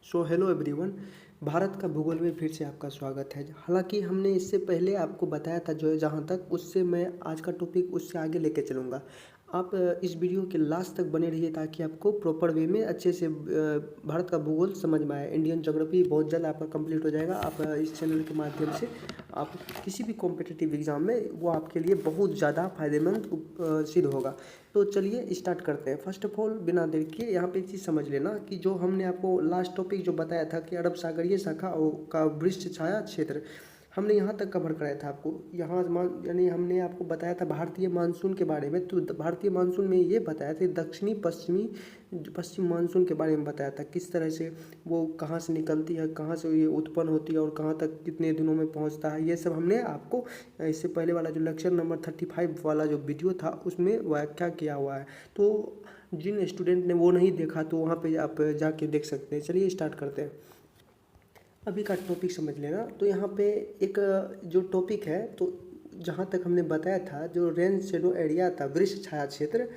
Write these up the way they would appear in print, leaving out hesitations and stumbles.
So hello everyone. Bharat का भूगोल में फिर से आपका स्वागत है। हालांकि हमने इससे पहले आपको बताया था जो है, जहाँ तक उससे मैं आज का टॉपिक उससे आगे लेके चलूँगा। आप इस वीडियो के लास्ट तक बने रहिए ताकि आपको प्रॉपर वे में अच्छे से भारत का भूगोल समझ में आए। इंडियन ज्योग्राफी बहुत जल्द आपका कंप्लीट हो जाएगा। आप इस चैनल के माध्यम से आप किसी भी कॉम्पिटिटिव एग्ज़ाम में वो आपके लिए बहुत ज़्यादा फायदेमंद सिद्ध होगा। तो चलिए स्टार्ट करते हैं। फर्स्ट ऑफ ऑल बिना देर के यहाँ पे एक चीज़ समझ लेना कि जो हमने आपको लास्ट टॉपिक जो बताया था कि अरब सागरीय शाखा का वृक्ष छाया क्षेत्र, हमने यहाँ तक कवर कराया था आपको। यहाँ यानी हमने आपको बताया था भारतीय मानसून के बारे में। तो भारतीय मानसून में ये बताया था दक्षिणी पश्चिम मानसून के बारे में बताया था, किस तरह से वो कहाँ से निकलती है, कहाँ से ये उत्पन्न होती है और कहाँ तक कितने दिनों में पहुँचता है। ये सब हमने आपको इससे पहले वाला जो लेक्चर नंबर 35 वाला जो वीडियो था उसमें व्याख्या किया हुआ है। तो जिन स्टूडेंट ने वो नहीं देखा तो वहाँ पे आप जाके देख सकते हैं। चलिए स्टार्ट करते हैं। अभी का टॉपिक समझ लेना। तो यहाँ पे एक जो टॉपिक है, तो जहाँ तक हमने बताया था जो रेन शेडो एरिया था, वृक्ष छाया क्षेत्र,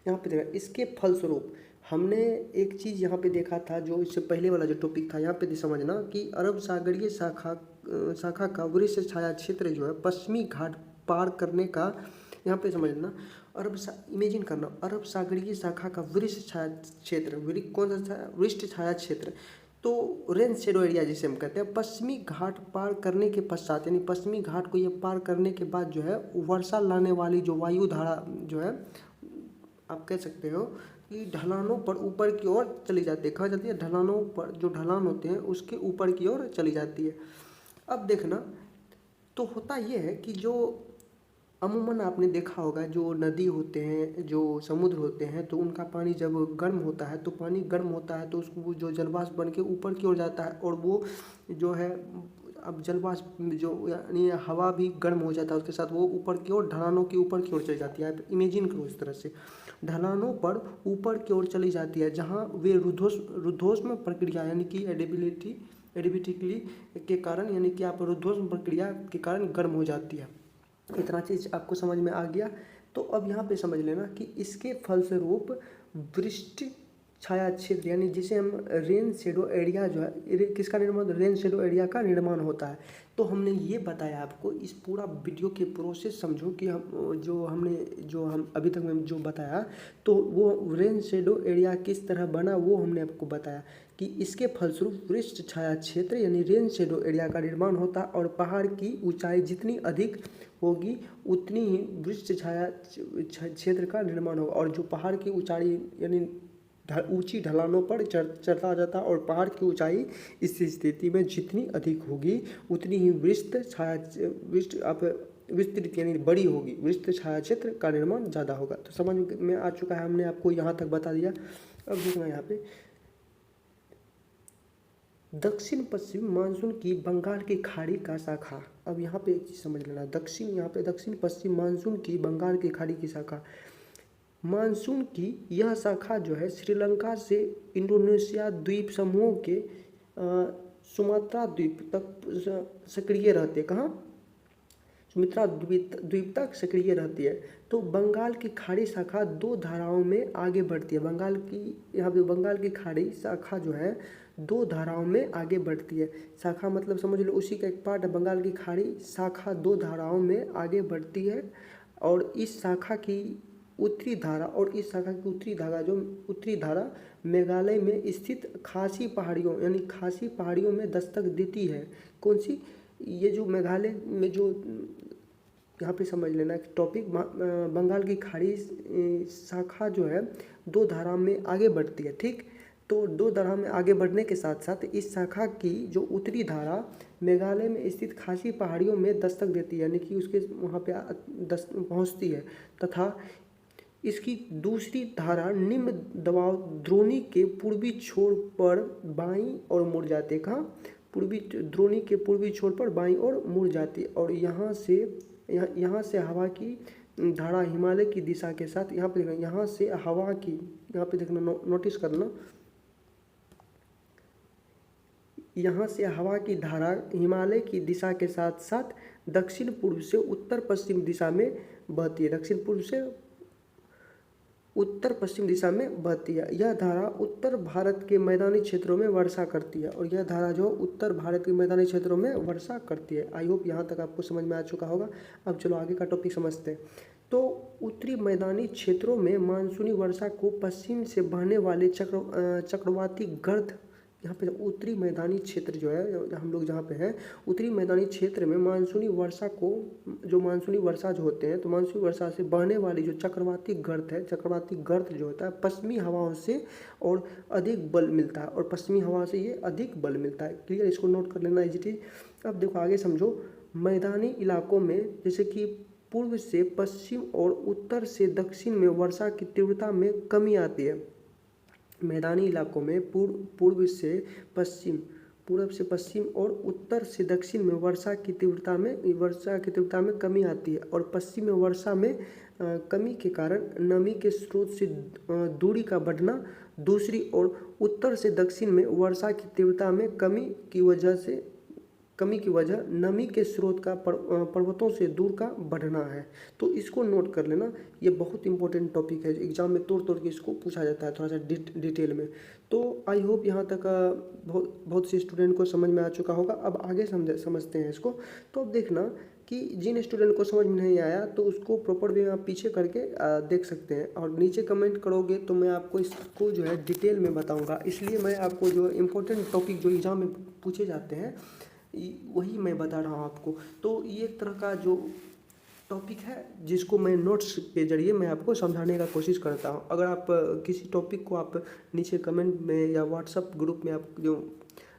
यहाँ पे देखा इसके फलस्वरूप हमने एक चीज़ यहाँ पे देखा था जो इससे पहले वाला जो टॉपिक था। यहाँ पे समझना कि अरब सागरीय शाखा का वृक्ष छाया क्षेत्र जो है पश्चिमी घाट पार करने का, यहाँ पे समझना इमेजिन करना अरब सागरीय शाखा का वृक्ष छाया क्षेत्र, कौन सा वृक्ष छाया क्षेत्र, तो रेन शेडो एरिया जिसे हम कहते हैं, पश्चिमी घाट पार करने के पश्चात, यानी पश्चिमी घाट को ये पार करने के बाद जो है वर्षा लाने वाली जो वायु धारा जो है, आप कह सकते हो कि ढलानों पर ऊपर की ओर चली जाती है। कहाँ जाती है? ढलानों पर, जो ढलान होते हैं उसके ऊपर की ओर चली जाती है। अब देखना, तो होता ये है कि जो अमूमन आपने देखा होगा जो नदी होते हैं, जो समुद्र होते हैं, तो उनका पानी जब गर्म होता है, तो पानी गर्म होता है तो उसको जो जलवाष्प बन के ऊपर की ओर जाता है, और वो जो है अब जलवाष्प जो यानी हवा भी गर्म हो जाता है उसके साथ, वो ऊपर की ओर ढलानों के ऊपर की ओर चली जाती है। आप इमेजिन करो इस तरह से ढलानों पर ऊपर की ओर चली जाती है, जहाँ वे रुद्धोष्म प्रक्रिया यानी कि एडिबिटिकली के कारण, यानी कि आप रुद्धोष्म प्रक्रिया के कारण गर्म हो जाती है। इतना चीज़ आपको समझ में आ गया। तो अब यहाँ पे समझ लेना कि इसके फलस्वरूप वृष्टि छाया क्षेत्र, यानी जिसे हम रेन शेडो एरिया जो है, किसका निर्माण? रेन शेडो एरिया का निर्माण होता है। तो हमने ये बताया आपको, इस पूरा वीडियो के प्रोसेस समझो कि हम अभी तक में जो बताया, तो वो रेन शेडो एरिया किस तरह बना वो हमने आपको बताया कि इसके फलस्वरूप वृक्ष छाया क्षेत्र यानी रेन शेडो एरिया का निर्माण होता है, और पहाड़ की ऊंचाई जितनी अधिक होगी उतनी ही वृक्ष छाया क्षेत्र का निर्माण होगा। और जो पहाड़ की ऊंचाई यानी ऊंची ढलानों पर चढ़ता जाता है, और पहाड़ की ऊंचाई इस स्थिति में जितनी अधिक होगी उतनी ही विस्तृत यानी बड़ी होगी, वृक्ष छाया क्षेत्र का निर्माण ज़्यादा होगा। तो समझ में आ चुका है, हमने आपको यहाँ तक बता दिया। अब देखना यहाँ पे दक्षिण पश्चिम मानसून की बंगाल की खाड़ी का शाखा। अब यहाँ पे एक चीज़ समझ लेना, दक्षिण पश्चिम मानसून की बंगाल की खाड़ी की शाखा, मानसून की यह शाखा जो है श्रीलंका से इंडोनेशिया द्वीप समूह के सुमात्रा द्वीप तक सक्रिय रहते। कहाँ? सुमित्रा द्वीप तक सक्रिय रहती है। तो बंगाल की खाड़ी शाखा दो धाराओं में आगे बढ़ती है। बंगाल की खाड़ी शाखा जो है दो धाराओं में आगे बढ़ती है। शाखा मतलब समझ लो उसी का एक पार्ट है। बंगाल की खाड़ी शाखा दो धाराओं में आगे बढ़ती है, और इस शाखा की उत्तरी धारा मेघालय में स्थित खासी पहाड़ियों में दस्तक देती है। कौन सी? ये जो मेघालय में जो यहाँ पे समझ लेना टॉपिक, बंगाल की खाड़ी शाखा जो है दो धारा में आगे बढ़ती है। ठीक, तो दो धारा में आगे बढ़ने के साथ साथ इस शाखा की जो उत्तरी धारा मेघालय में स्थित खासी पहाड़ियों में दस्तक देती है, यानी कि उसके वहाँ पे पहुँचती है, तथा इसकी दूसरी धारा निम्न दबाव द्रोणी के पूर्वी छोर पर बाईं ओर मुड़ जाती है। कहाँ? द्रोणी के पूर्वी छोर पर बाईं ओर मुड़ जाती है, और यहाँ से हवा की धारा हिमालय की दिशा के साथ, यहाँ पे देखना, नोटिस करना, यहाँ से हवा की धारा हिमालय की दिशा के साथ साथ दक्षिण पूर्व से उत्तर पश्चिम दिशा में बहती है। दक्षिण पूर्व से उत्तर पश्चिम दिशा में बहती है। यह धारा उत्तर भारत के मैदानी क्षेत्रों में वर्षा करती है, और यह धारा जो उत्तर भारत के मैदानी क्षेत्रों में वर्षा करती है। आई होप यहाँ तक आपको समझ में आ चुका होगा। अब चलो आगे का टॉपिक समझते हैं। तो उत्तरी मैदानी क्षेत्रों में मानसूनी वर्षा को पश्चिम से बहने वाले चक्रवाती गर्द, यहाँ पे उत्तरी मैदानी क्षेत्र जो है हम लोग जहाँ पे हैं, उत्तरी मैदानी क्षेत्र में मानसूनी वर्षा को, जो मानसूनी वर्षा जो होते हैं, तो मानसूनी वर्षा से बहने वाली जो चक्रवाती गर्द है, चक्रवाती गर्द जो होता है पश्चिमी हवाओं से और अधिक बल मिलता है, और पश्चिमी हवा से ये अधिक बल मिलता है। क्लियर, इसको नोट कर लेना इजी चीज़। अब देखो आगे समझो। मैदानी इलाकों में जैसे कि पूर्व से पश्चिम और उत्तर से दक्षिण में वर्षा की तीव्रता में कमी आती है। मैदानी इलाकों में पूर्व से पश्चिम, पूर्व से पश्चिम और उत्तर से दक्षिण में वर्षा की तीव्रता में कमी आती है, और पश्चिम में वर्षा में कमी के कारण नमी के स्रोत से दूरी का बढ़ना, दूसरी ओर उत्तर से दक्षिण में वर्षा की तीव्रता में कमी की वजह नमी के स्रोत का पर्वतों से दूर का बढ़ना है। तो इसको नोट कर लेना, ये बहुत इंपॉर्टेंट टॉपिक है, एग्जाम में तोड़ तोड़ के इसको पूछा जाता है थोड़ा सा डिटेल में। तो आई होप यहाँ तक बहुत से स्टूडेंट को समझ में आ चुका होगा। अब आगे समझते हैं इसको। तो अब देखना कि जिन स्टूडेंट को समझ में नहीं आया तो उसको प्रॉपर वे आप पीछे करके देख सकते हैं, और नीचे कमेंट करोगे तो मैं आपको इसको जो है डिटेल में बताऊँगा। इसलिए मैं आपको जो इम्पोर्टेंट टॉपिक जो एग्जाम में पूछे जाते हैं वही मैं बता रहा हूँ आपको। तो ये एक तरह का जो टॉपिक है जिसको मैं नोट्स के जरिए मैं आपको समझाने का कोशिश करता हूँ। अगर आप किसी टॉपिक को आप नीचे कमेंट में या व्हाट्सएप ग्रुप में आप जो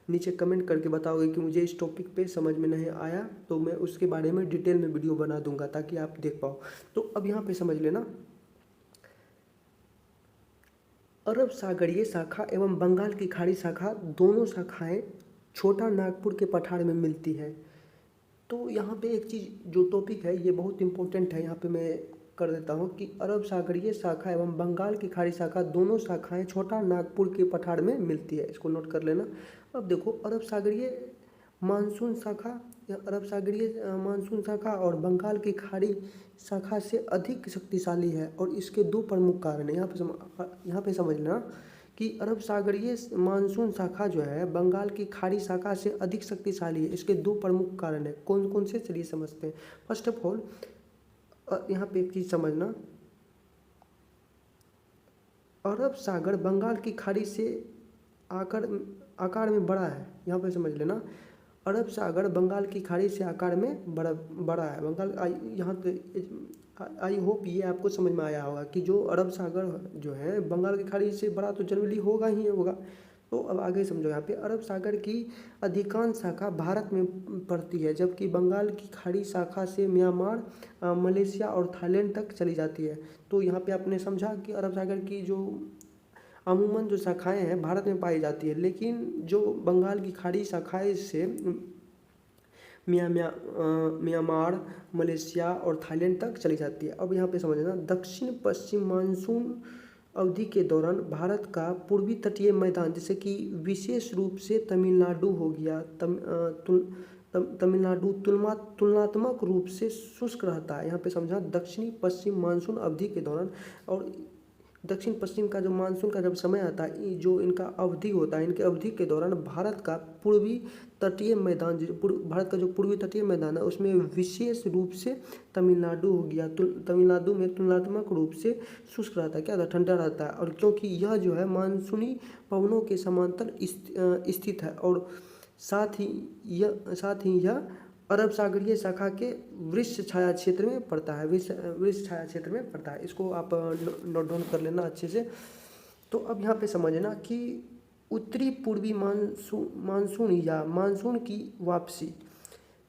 नीचे कमेंट करके बताओगे कि मुझे इस टॉपिक पे समझ में नहीं आया, तो मैं उसके बारे में डिटेल में वीडियो बना दूंगा ताकि आप देख पाओ। तो अब यहाँ पे समझ लेना, अरब सागरीय शाखा एवं बंगाल की खाड़ी शाखा, दोनों शाखाएं छोटा नागपुर के पठार में मिलती है। तो यहाँ पे एक चीज़ जो टॉपिक है ये बहुत इंपॉर्टेंट है, यहाँ पे मैं कर देता हूँ कि अरब सागरीय शाखा एवं बंगाल की खाड़ी शाखा, दोनों शाखाएं छोटा नागपुर के पठार में मिलती है। इसको नोट कर लेना। अब देखो, अरब सागरीय मानसून शाखा या अरब सागरीय मानसून शाखा और बंगाल की खाड़ी शाखा से अधिक शक्तिशाली है, और इसके दो प्रमुख कारण हैं। यहाँ पे समझ लेना कि अरब सागरीय मानसून शाखा जो है बंगाल की खाड़ी शाखा से अधिक शक्तिशाली है। इसके दो प्रमुख कारण हैं। कौन कौन से, चलिए समझते हैं। फर्स्ट ऑफ ऑल यहाँ पे एक चीज़ समझना, अरब सागर बंगाल की खाड़ी से आकार में बड़ा है। यहाँ पे समझ लेना, अरब सागर बंगाल की खाड़ी से आकार में बड़ा है। यहाँ आई होप ये आपको समझ में आया होगा कि जो अरब सागर जो है बंगाल की खाड़ी से बड़ा तो जनरली होगा ही होगा। तो अब आगे समझो, यहाँ पे अरब सागर की अधिकांश शाखा भारत में पड़ती है, जबकि बंगाल की खाड़ी शाखा से म्यांमार, मलेशिया और थाईलैंड तक चली जाती है। तो यहाँ पे आपने समझा कि अरब सागर की जो अमूमन जो शाखाएं हैं भारत में पाई जाती है, लेकिन जो बंगाल की खाड़ी शाखाएं से म्यांमार, मलेशिया और थाईलैंड तक चली जाती है। अब यहाँ पे समझना, दक्षिण पश्चिम मानसून अवधि के दौरान भारत का पूर्वी तटीय मैदान, जैसे कि विशेष रूप से तमिलनाडु हो गया, तमिलनाडु तुलनात्मक रूप से शुष्क रहता है। यहाँ पे समझा, दक्षिणी पश्चिम मानसून अवधि के दौरान, और दक्षिण पश्चिम का जो मानसून का जब समय आता है, जो इनका अवधि होता है, इनके अवधि के दौरान भारत का पूर्वी तटीय मैदान, भारत का जो पूर्वी तटीय मैदान है उसमें विशेष रूप से तमिलनाडु हो गया, तमिलनाडु में तुलनात्मक रूप से शुष्क रहता है, क्या ठंडा रहता है। और क्योंकि यह जो है मानसूनी पवनों के समांतर स्थित है, और साथ ही यह अरब सागरीय शाखा के वृक्ष छाया क्षेत्र में पड़ता है, वृक्ष छाया क्षेत्र में पड़ता है। इसको आप नोट डाउन कर लेना अच्छे से। तो अब यहाँ पे समझना कि उत्तरी पूर्वी मानसून या मानसून की वापसी,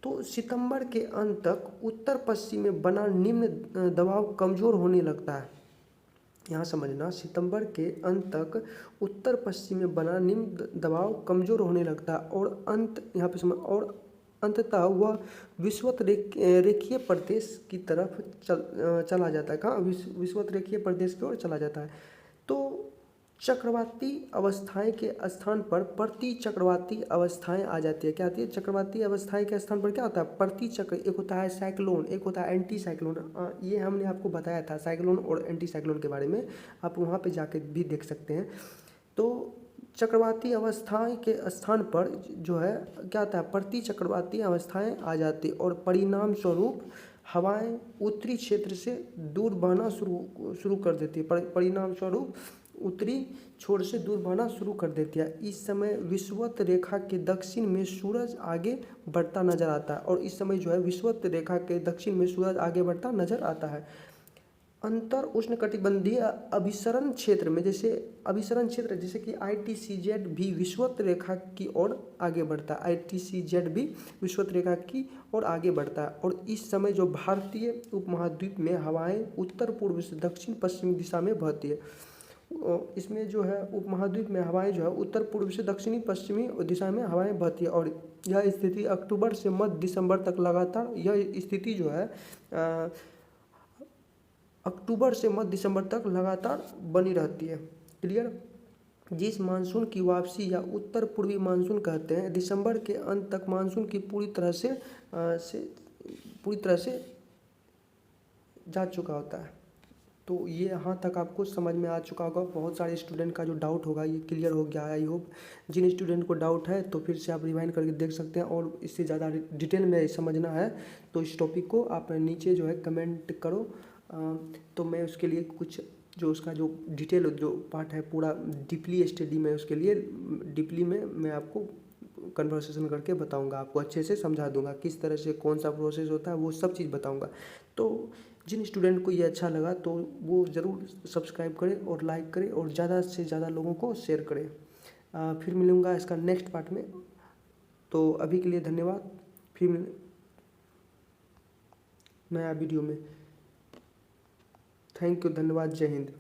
तो सितंबर के अंत तक उत्तर पश्चिम में बना निम्न दबाव कमज़ोर होने लगता है। यहाँ समझना, सितंबर के अंत तक उत्तर पश्चिम में बना निम्न दबाव कमज़ोर होने लगता है, और अंततः वह विषुवत रेखीय प्रदेश की तरफ चला जाता है। कहाँ? विषुवत रेखीय प्रदेश की ओर चला जाता है। तो चक्रवाती अवस्थाएं के स्थान पर प्रति चक्रवाती अवस्थाएं आ जाती है। क्या आती है? चक्रवाती अवस्थाएं के स्थान पर क्या होता है? प्रति चक्र। एक होता है साइक्लोन, एक होता है एंटी साइक्लोन। ये हमने आपको बताया था साइक्लोन और एंटी साइक्लोन के बारे में, आप वहाँ पे जाके भी देख सकते हैं। तो चक्रवाती अवस्थाएं के स्थान पर जो है क्या होता है? प्रति चक्रवाती अवस्थाएं आ जाती और परिणाम स्वरूप हवाएं उत्तरी क्षेत्र से दूर बहना शुरू कर देती है। परिणाम स्वरूप उत्तरी छोर से दूर बहना शुरू कर देती है। इस समय विषुवत रेखा के दक्षिण में सूरज आगे बढ़ता नजर आता है, और इस समय जो है विषुवत रेखा के दक्षिण में सूरज आगे बढ़ता नजर आता है। अंतर उष्णकटिबंधीय अभिसरण क्षेत्र में, जैसे अभिसरण क्षेत्र जैसे कि ITCZ भी विषुवत रेखा की ओर आगे बढ़ता है। ITCZ भी विषुवत रेखा की ओर आगे बढ़ता है, और इस समय जो भारतीय उपमहाद्वीप में हवाएं उत्तर पूर्व से दक्षिण पश्चिमी दिशा में बहती है। इसमें जो है उपमहाद्वीप में हवाएं जो है उत्तर पूर्व से दक्षिणी पश्चिमी दिशा में हवाएं बहती है, और यह स्थिति अक्टूबर से मध्य दिसंबर तक लगातार, यह स्थिति जो है अक्टूबर से मध्य दिसंबर तक लगातार बनी रहती है। क्लियर? जिस मानसून की वापसी या उत्तर पूर्वी मानसून कहते हैं, दिसंबर के अंत तक मानसून की पूरी तरह से जा चुका होता है। तो ये यहाँ तक आपको समझ में आ चुका होगा। बहुत सारे स्टूडेंट का जो डाउट होगा ये क्लियर हो गया है, आई होप। जिन स्टूडेंट को डाउट है तो फिर से आप रिवाइंड करके देख सकते हैं, और इससे ज़्यादा डिटेल में समझना है तो इस टॉपिक को आप नीचे जो है कमेंट करो, तो मैं उसके लिए कुछ जो उसका जो डिटेल जो पार्ट है पूरा डीपली स्टडी में, उसके लिए डीपली में मैं आपको कन्वर्सेशन करके बताऊंगा, आपको अच्छे से समझा दूंगा किस तरह से कौन सा प्रोसेस होता है, वो सब चीज़ बताऊंगा। तो जिन स्टूडेंट को ये अच्छा लगा तो वो ज़रूर सब्सक्राइब करें और लाइक करें और ज़्यादा से ज़्यादा लोगों को शेयर करें। फिर मिलूँगा इसका नेक्स्ट पार्ट में। तो अभी के लिए धन्यवाद, फिर नया वीडियो में। थैंक यू, धन्यवाद, जय हिंद।